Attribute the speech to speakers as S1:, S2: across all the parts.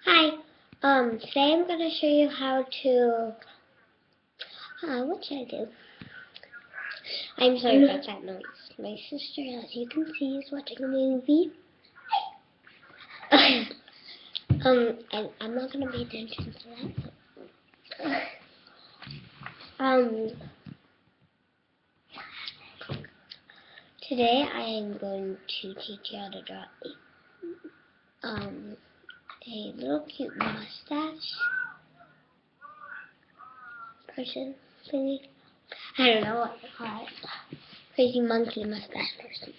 S1: Hi. Today I'm going to show you how to, what should I do? I'm sorry about that noise. My sister, as you can see, is watching a movie. And I'm not going to pay attention to that. Today I am going to teach you how to draw a little cute mustache person thingy. I don't know what to call it. Crazy monkey mustache person.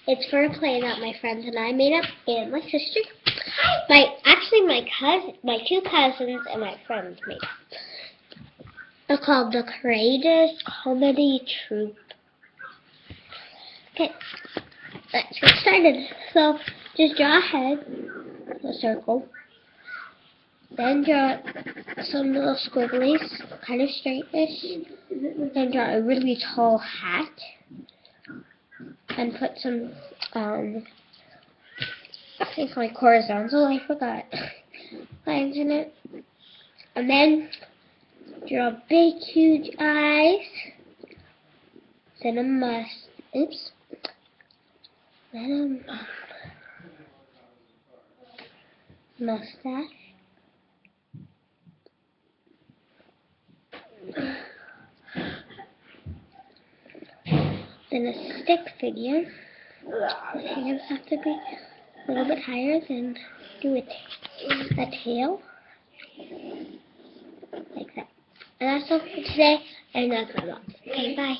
S1: It's for a play that my friends and I made up, and my sister, my two cousins and my friends made up. It's called the Courageous Comedy Troupe. Okay, let's get started. So just draw a head, a circle, then draw some little squigglies, kind of straightish, then draw a really tall hat, and put some I think like horizontal, I forgot, lines in it, and then draw big huge eyes, then a mustache, then a stick figure. The hands have to be a little bit higher, then do a tail, like that. And that's all for today, and that's my vlog. Okay, bye.